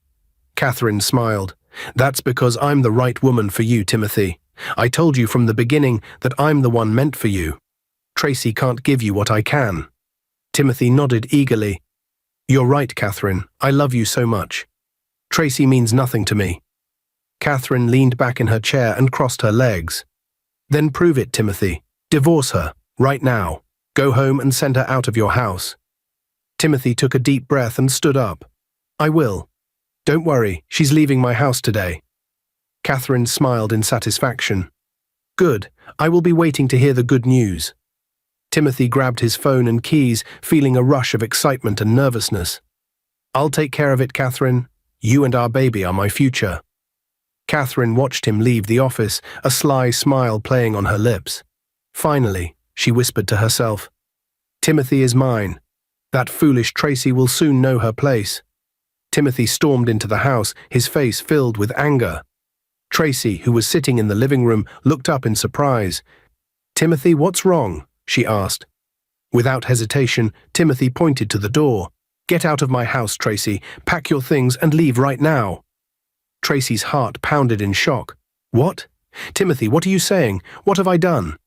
Catherine smiled. That's because I'm the right woman for you, Timothy. I told you from the beginning that I'm the one meant for you. Tracy can't give you what I can. Timothy nodded eagerly. You're right, Catherine. I love you so much. Tracy means nothing to me. Catherine leaned back in her chair and crossed her legs. Then prove it, Timothy. Divorce her, right now. Go home and send her out of your house. Timothy took a deep breath and stood up. I will. Don't worry, she's leaving my house today. Catherine smiled in satisfaction. Good, I will be waiting to hear the good news. Timothy grabbed his phone and keys, feeling a rush of excitement and nervousness. I'll take care of it, Catherine. You and our baby are my future. Catherine watched him leave the office, a sly smile playing on her lips. Finally, she whispered to herself, Timothy is mine. That foolish Tracy will soon know her place. Timothy stormed into the house, his face filled with anger. Tracy, who was sitting in the living room, looked up in surprise. Timothy, what's wrong? She asked. Without hesitation, Timothy pointed to the door. Get out of my house, Tracy. Pack your things and leave right now. Tracy's heart pounded in shock. What? Timothy, what are you saying? What have I done?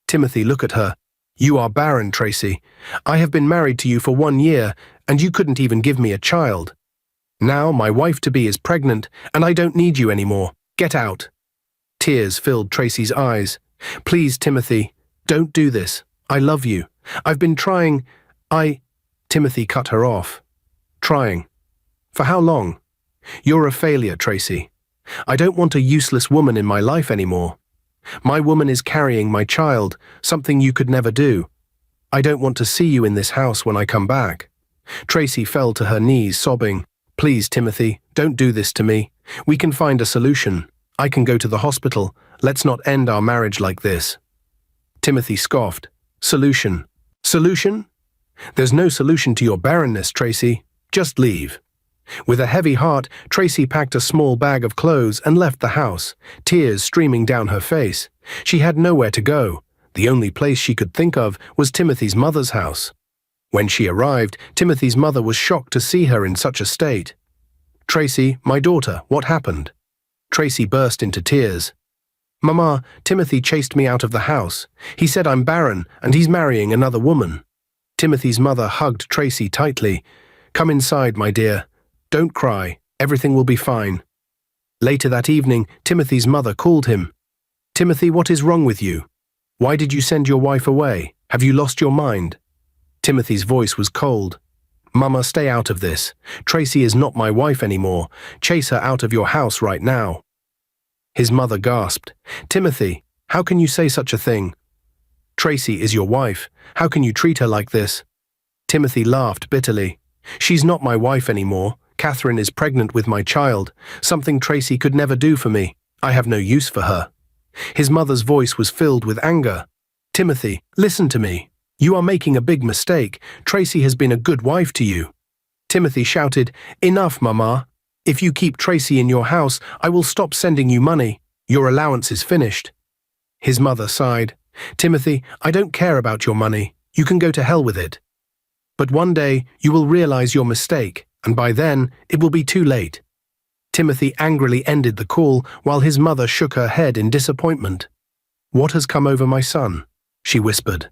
Timothy, look at her. You are barren, Tracy. I have been married to you for 1 year, and you couldn't even give me a child. Now my wife-to-be is pregnant, and I don't need you anymore. Get out. Tears filled Tracy's eyes. Please, Timothy, don't do this. I love you. I've been trying. Timothy cut her off. Trying. For how long? You're a failure, Tracy. I don't want a useless woman in my life anymore. My woman is carrying my child, something you could never do. I don't want to see you in this house when I come back. Tracy fell to her knees, sobbing. Please, Timothy, don't do this to me. We can find a solution. I can go to the hospital. Let's not end our marriage like this. Timothy scoffed. Solution? Solution? There's no solution to your barrenness, Tracy. Just leave. With a heavy heart, Tracy packed a small bag of clothes and left the house, tears streaming down her face. She had nowhere to go. The only place she could think of was Timothy's mother's house. When she arrived, Timothy's mother was shocked to see her in such a state. Tracy, my daughter, what happened? Tracy burst into tears. Mama, Timothy chased me out of the house. He said I'm barren and he's marrying another woman. Timothy's mother hugged Tracy tightly. Come inside, my dear. Don't cry. Everything will be fine. Later that evening, Timothy's mother called him. Timothy, what is wrong with you? Why did you send your wife away? Have you lost your mind? Timothy's voice was cold. Mama, stay out of this. Tracy is not my wife anymore. Chase her out of your house right now. His mother gasped. Timothy, how can you say such a thing? Tracy is your wife. How can you treat her like this? Timothy laughed bitterly. She's not my wife anymore. Catherine is pregnant with my child, something Tracy could never do for me. I have no use for her. His mother's voice was filled with anger. Timothy, listen to me. You are making a big mistake. Tracy has been a good wife to you. Timothy shouted, Enough, Mama. If you keep Tracy in your house, I will stop sending you money. Your allowance is finished. His mother sighed. Timothy, I don't care about your money. You can go to hell with it. But one day you will realize your mistake, and by then it will be too late. Timothy angrily ended the call while his mother shook her head in disappointment. What has come over my son? She whispered.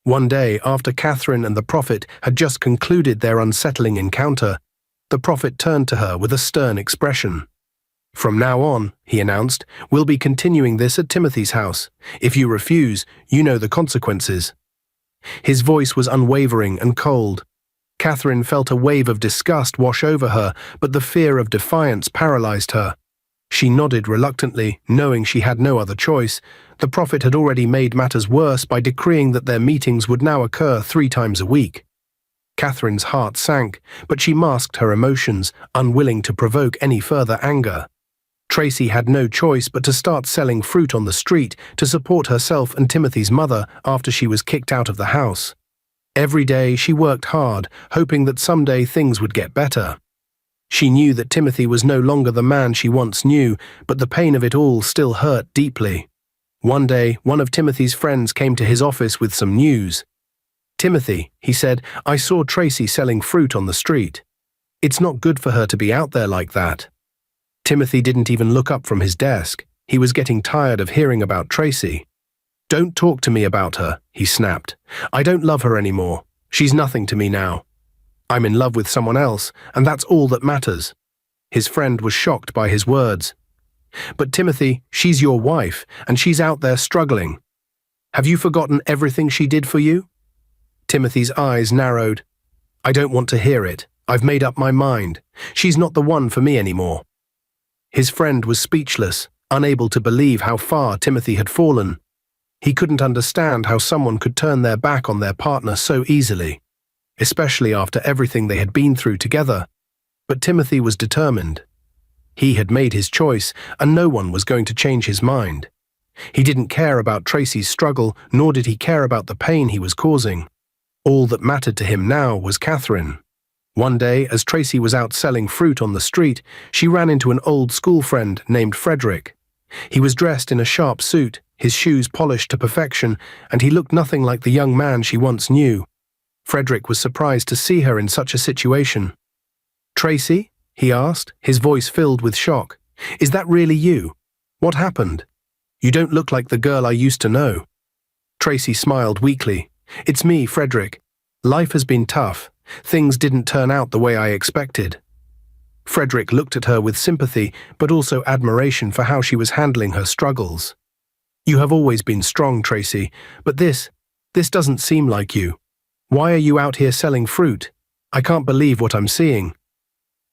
One day, after Catherine and the prophet had just concluded their unsettling encounter, the prophet turned to her with a stern expression. From now on, he announced, we'll be continuing this at Timothy's house. If you refuse, you know the consequences. His voice was unwavering and cold. Catherine felt a wave of disgust wash over her, but the fear of defiance paralyzed her. She nodded reluctantly, knowing she had no other choice. The prophet had already made matters worse by decreeing that their meetings would now occur 3 times a week. Catherine's heart sank, but she masked her emotions, unwilling to provoke any further anger. Tracy had no choice but to start selling fruit on the street to support herself and Timothy's mother after she was kicked out of the house. Every day she worked hard, hoping that someday things would get better. She knew that Timothy was no longer the man she once knew, but the pain of it all still hurt deeply. One day, one of Timothy's friends came to his office with some news. Timothy, he said, I saw Tracy selling fruit on the street. It's not good for her to be out there like that. Timothy didn't even look up from his desk. He was getting tired of hearing about Tracy. Don't talk to me about her, he snapped. I don't love her anymore. She's nothing to me now. I'm in love with someone else, and that's all that matters. His friend was shocked by his words. But Timothy, she's your wife, and she's out there struggling. Have you forgotten everything she did for you? Timothy's eyes narrowed. I don't want to hear it. I've made up my mind. She's not the one for me anymore." His friend was speechless, unable to believe how far Timothy had fallen. He couldn't understand how someone could turn their back on their partner so easily, especially after everything they had been through together. But Timothy was determined. He had made his choice, and no one was going to change his mind. He didn't care about Tracy's struggle, nor did he care about the pain he was causing. All that mattered to him now was Catherine. One day, as Tracy was out selling fruit on the street, she ran into an old school friend named Frederick. He was dressed in a sharp suit, his shoes polished to perfection, and he looked nothing like the young man she once knew. Frederick was surprised to see her in such a situation. "Tracy?" he asked, his voice filled with shock. "Is that really you? What happened? You don't look like the girl I used to know." Tracy smiled weakly. "It's me, Frederick. Life has been tough. Things didn't turn out the way I expected." Frederick looked at her with sympathy, but also admiration for how she was handling her struggles. "You have always been strong, Tracy, but this doesn't seem like you. Why are you out here selling fruit? I can't believe what I'm seeing."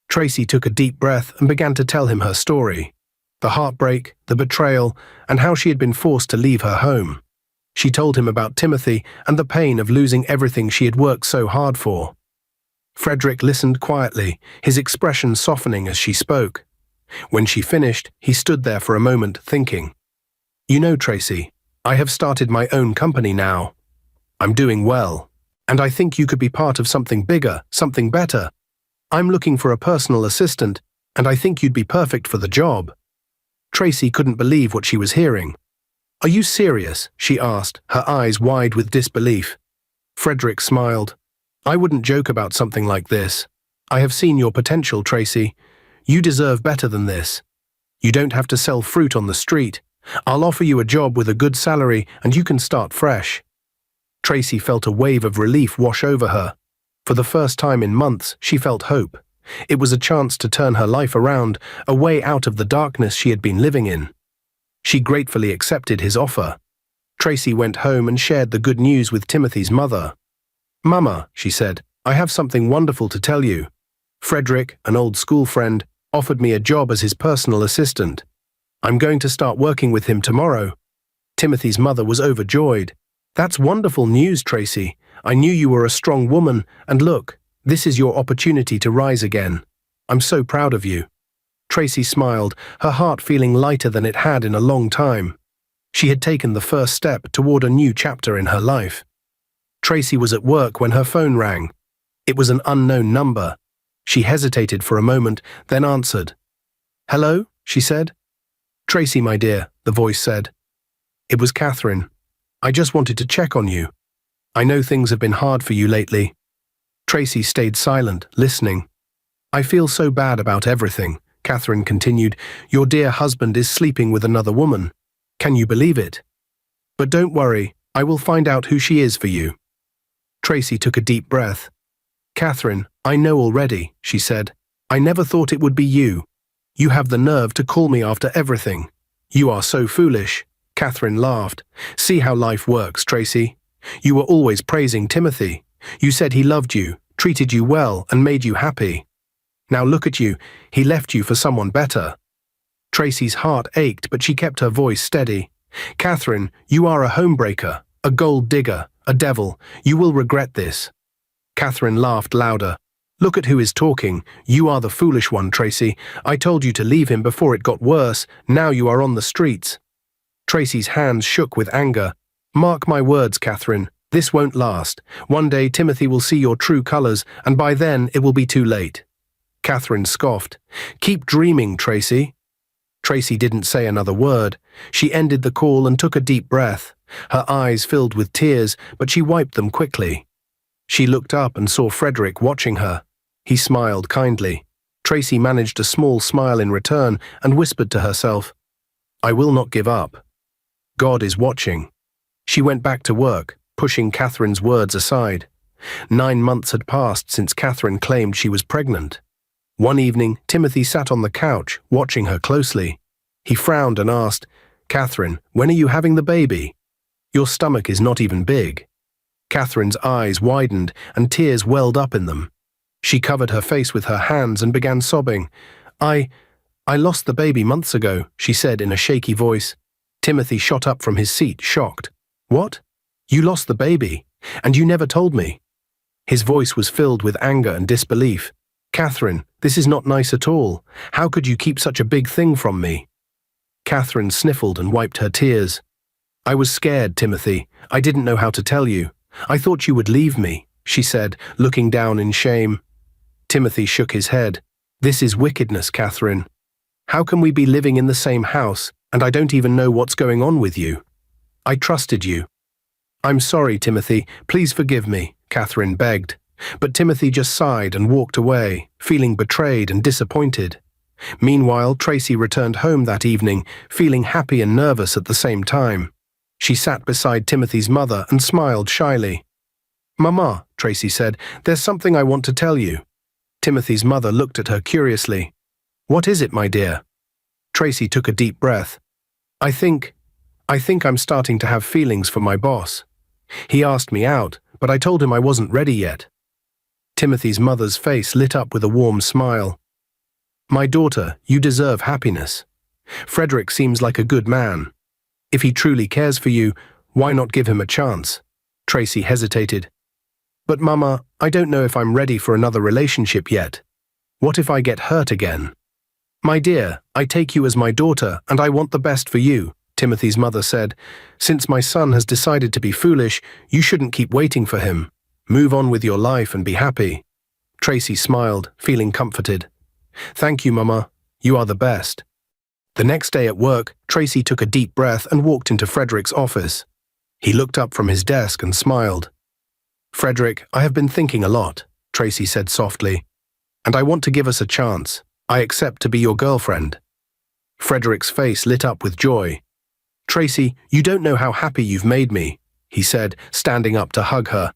Tracy took a deep breath and began to tell him her story. The heartbreak, the betrayal, and how she had been forced to leave her home. She told him about Timothy and the pain of losing everything she had worked so hard for. Frederick listened quietly, his expression softening as she spoke. When she finished, he stood there for a moment, thinking. "You know, Tracy, I have started my own company now. I'm doing well, and I think you could be part of something bigger, something better. I'm looking for a personal assistant, and I think you'd be perfect for the job." Tracy couldn't believe what she was hearing. "Are you serious?" she asked, her eyes wide with disbelief. Frederick smiled. "I wouldn't joke about something like this. I have seen your potential, Tracy. You deserve better than this. You don't have to sell fruit on the street. I'll offer you a job with a good salary and you can start fresh." Tracy felt a wave of relief wash over her. For the first time in months, she felt hope. It was a chance to turn her life around, a way out of the darkness she had been living in. She gratefully accepted his offer. Tracy went home and shared the good news with Timothy's mother. "Mama," she said, "I have something wonderful to tell you. Frederick, an old school friend, offered me a job as his personal assistant. I'm going to start working with him tomorrow." Timothy's mother was overjoyed. "That's wonderful news, Tracy. I knew you were a strong woman, and look, this is your opportunity to rise again. I'm so proud of you." Tracy smiled, her heart feeling lighter than it had in a long time. She had taken the first step toward a new chapter in her life. Tracy was at work when her phone rang. It was an unknown number. She hesitated for a moment, then answered. "Hello?" she said. "Tracy, my dear," the voice said. It was Catherine. "I just wanted to check on you. I know things have been hard for you lately." Tracy stayed silent, listening. "I feel so bad about everything," Catherine continued. "Your dear husband is sleeping with another woman. Can you believe it? But don't worry, I will find out who she is for you." Tracy took a deep breath. "Catherine, I know already," she said. "I never thought it would be you. You have the nerve to call me after everything. You are so foolish." Catherine laughed. "See how life works, Tracy. You were always praising Timothy. You said he loved you, treated you well, and made you happy. Now look at you, he left you for someone better." Tracy's heart ached, but she kept her voice steady. "Catherine, you are a homebreaker, a gold digger, a devil. You will regret this." Catherine laughed louder. "Look at who is talking. You are the foolish one, Tracy. I told you to leave him before it got worse. Now you are on the streets." Tracy's hands shook with anger. "Mark my words, Catherine. This won't last. One day Timothy will see your true colors, and by then it will be too late." Catherine scoffed. "Keep dreaming, Tracy." Tracy didn't say another word. She ended the call and took a deep breath. Her eyes filled with tears, but she wiped them quickly. She looked up and saw Frederick watching her. He smiled kindly. Tracy managed a small smile in return and whispered to herself, "I will not give up. God is watching." She went back to work, pushing Catherine's words aside. 9 months had passed since Catherine claimed she was pregnant. One evening, Timothy sat on the couch, watching her closely. He frowned and asked, "Catherine, when are you having the baby? Your stomach is not even big." Catherine's eyes widened and tears welled up in them. She covered her face with her hands and began sobbing. I lost the baby months ago, she said in a shaky voice. Timothy shot up from his seat, shocked. What? You lost the baby? And you never told me? His voice was filled with anger and disbelief. Catherine, this is not nice at all. How could you keep such a big thing from me? Catherine sniffled and wiped her tears. I was scared, Timothy. I didn't know how to tell you. I thought you would leave me, she said, looking down in shame. Timothy shook his head. This is wickedness, Catherine. How can we be living in the same house, and I don't even know what's going on with you? I trusted you. I'm sorry, Timothy. Please forgive me, Catherine begged. But Timothy just sighed and walked away, feeling betrayed and disappointed. Meanwhile, Tracy returned home that evening, feeling happy and nervous at the same time. She sat beside Timothy's mother and smiled shyly. Mama, Tracy said, there's something I want to tell you. Timothy's mother looked at her curiously. What is it, my dear? Tracy took a deep breath. I think I'm starting to have feelings for my boss. He asked me out, but I told him I wasn't ready yet. Timothy's mother's face lit up with a warm smile. My daughter, you deserve happiness. Frederick seems like a good man. If he truly cares for you, why not give him a chance? Tracy hesitated. But Mama, I don't know if I'm ready for another relationship yet. What if I get hurt again? My dear, I take you as my daughter and I want the best for you, Timothy's mother said. Since my son has decided to be foolish, you shouldn't keep waiting for him. Move on with your life and be happy. Tracy smiled, feeling comforted. Thank you, Mama. You are the best. The next day at work, Tracy took a deep breath and walked into Frederick's office. He looked up from his desk and smiled. Frederick, I have been thinking a lot, Tracy said softly. And I want to give us a chance. I accept to be your girlfriend. Frederick's face lit up with joy. Tracy, you don't know how happy you've made me, he said, standing up to hug her.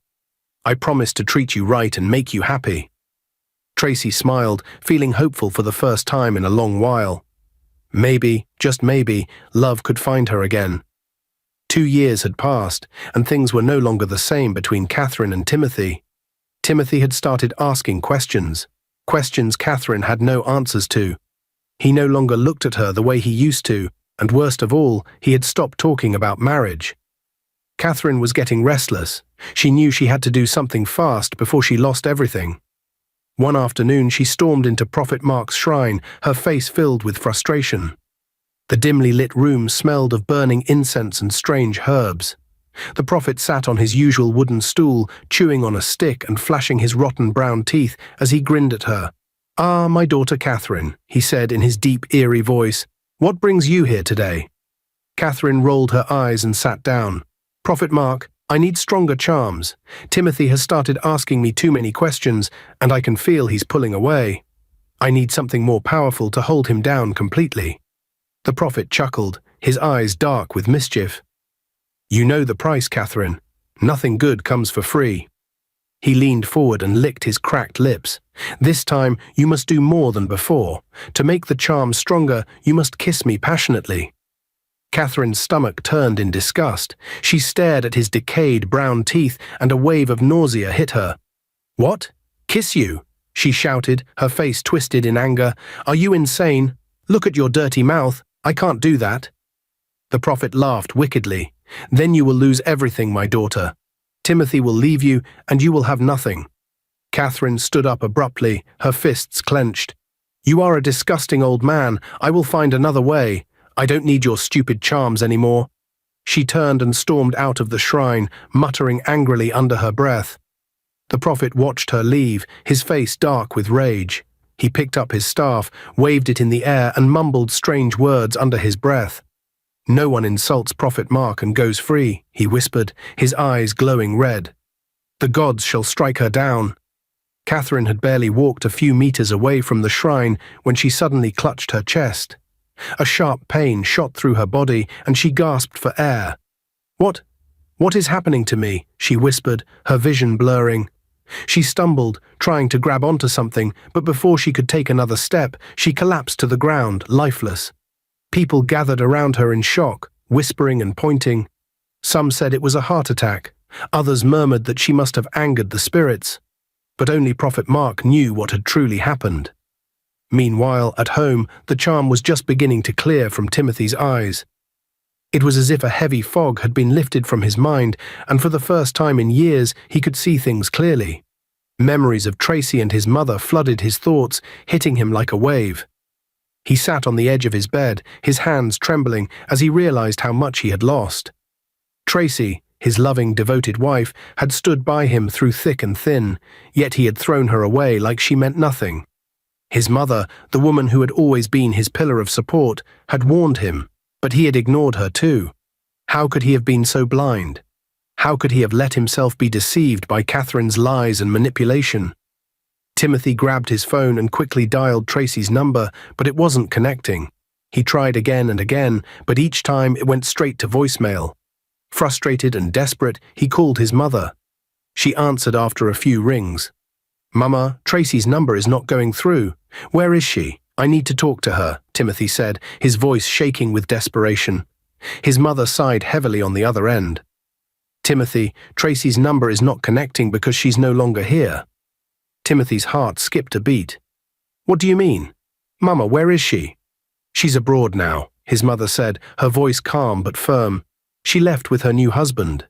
I promise to treat you right and make you happy. Tracy smiled, feeling hopeful for the first time in a long while. Maybe, just maybe, love could find her again. 2 years had passed, and things were no longer the same between Catherine and Timothy. Timothy had started asking questions Catherine had no answers to. He no longer looked at her the way he used to, and worst of all, he had stopped talking about marriage. Catherine was getting restless. She knew she had to do something fast before she lost everything. One afternoon she stormed into Prophet Mark's shrine, her face filled with frustration. The dimly lit room smelled of burning incense and strange herbs. The prophet sat on his usual wooden stool, chewing on a stick and flashing his rotten brown teeth as he grinned at her. Ah, my daughter Catherine, he said in his deep, eerie voice. What brings you here today? Catherine rolled her eyes and sat down. Prophet Mark, I need stronger charms. Timothy has started asking me too many questions, and I can feel he's pulling away. I need something more powerful to hold him down completely. The prophet chuckled, his eyes dark with mischief. You know the price, Catherine. Nothing good comes for free. He leaned forward and licked his cracked lips. This time, you must do more than before. To make the charm stronger, you must kiss me passionately. Catherine's stomach turned in disgust. She stared at his decayed brown teeth, and a wave of nausea hit her. What? Kiss you? She shouted, her face twisted in anger. Are you insane? Look at your dirty mouth. I can't do that. The prophet laughed wickedly. Then you will lose everything, my daughter. Timothy will leave you, and you will have nothing. Catherine stood up abruptly, her fists clenched. You are a disgusting old man. I will find another way. I don't need your stupid charms anymore. She turned and stormed out of the shrine, muttering angrily under her breath. The prophet watched her leave, his face dark with rage. He picked up his staff, waved it in the air, and mumbled strange words under his breath. No one insults Prophet Mark and goes free, he whispered, his eyes glowing red. The gods shall strike her down. Catherine had barely walked a few meters away from the shrine when she suddenly clutched her chest. A sharp pain shot through her body, and she gasped for air. What is happening to me? She whispered, her vision blurring. She stumbled, trying to grab onto something, but before she could take another step, she collapsed to the ground, lifeless. People gathered around her in shock, whispering and pointing. Some said it was a heart attack. Others murmured that she must have angered the spirits. But only Prophet Mark knew what had truly happened. Meanwhile, at home, the charm was just beginning to clear from Timothy's eyes. It was as if a heavy fog had been lifted from his mind, and for the first time in years he could see things clearly. Memories of Tracy and his mother flooded his thoughts, hitting him like a wave. He sat on the edge of his bed, his hands trembling as he realized how much he had lost. Tracy, his loving, devoted wife, had stood by him through thick and thin, yet he had thrown her away like she meant nothing. His mother, the woman who had always been his pillar of support, had warned him, but he had ignored her too. How could he have been so blind? How could he have let himself be deceived by Catherine's lies and manipulation? Timothy grabbed his phone and quickly dialed Tracy's number, but it wasn't connecting. He tried again and again, but each time it went straight to voicemail. Frustrated and desperate, he called his mother. She answered after a few rings. "Mama, Tracy's number is not going through. Where is she? I need to talk to her," Timothy said, his voice shaking with desperation. His mother sighed heavily on the other end. "Timothy, Tracy's number is not connecting because she's no longer here." Timothy's heart skipped a beat. "What do you mean? Mama, where is she?" "She's abroad now," his mother said, her voice calm but firm. "She left with her new husband."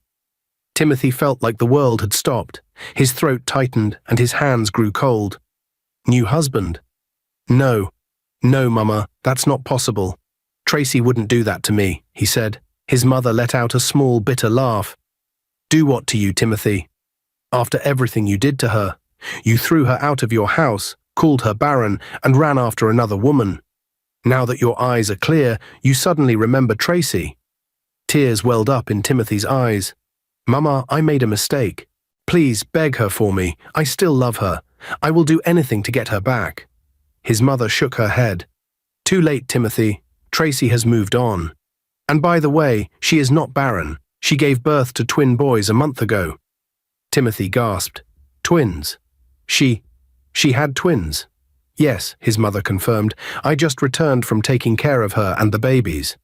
Timothy felt like the world had stopped. His throat tightened and his hands grew cold. "New husband?" No, Mama, that's not possible. Tracy wouldn't do that to me," he said. His mother let out a small, bitter laugh. "Do what to you, Timothy? After everything you did to her, you threw her out of your house, called her barren, and ran after another woman. Now that your eyes are clear, you suddenly remember Tracy." Tears welled up in Timothy's eyes. "Mama, I made a mistake. Please beg her for me. I still love her. I will do anything to get her back." His mother shook her head. "Too late, Timothy. Tracy has moved on. And by the way, she is not barren. She gave birth to twin boys a month ago." Timothy gasped. "Twins? She had twins?" "Yes," his mother confirmed. "I just returned from taking care of her and the babies.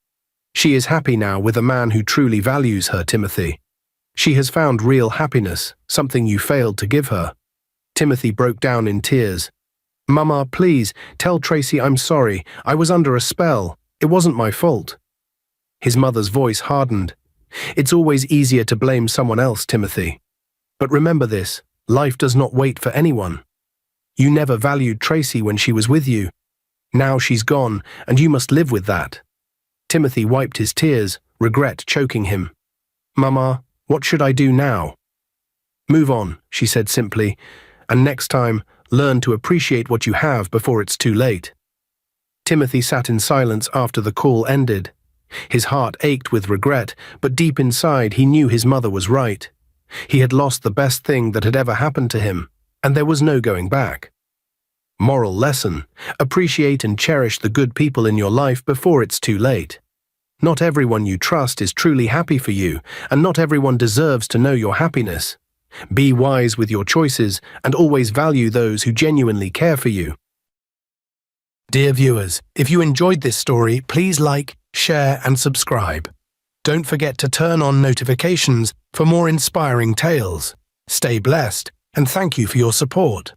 She is happy now with a man who truly values her, Timothy. She has found real happiness, something you failed to give her." Timothy broke down in tears. "Mama, please, tell Tracy I'm sorry. I was under a spell. It wasn't my fault." His mother's voice hardened. "It's always easier to blame someone else, Timothy. But remember this, life does not wait for anyone. You never valued Tracy when she was with you. Now she's gone, and you must live with that." Timothy wiped his tears, regret choking him. "Mama, what should I do now?" "Move on," she said simply, "and next time, learn to appreciate what you have before it's too late." Timothy sat in silence after the call ended. His heart ached with regret, but deep inside he knew his mother was right. He had lost the best thing that had ever happened to him, and there was no going back. Moral lesson: appreciate and cherish the good people in your life before it's too late. Not everyone you trust is truly happy for you, and not everyone deserves to know your happiness. Be wise with your choices and always value those who genuinely care for you. Dear viewers, if you enjoyed this story, please like, share and subscribe. Don't forget to turn on notifications for more inspiring tales. Stay blessed, and thank you for your support.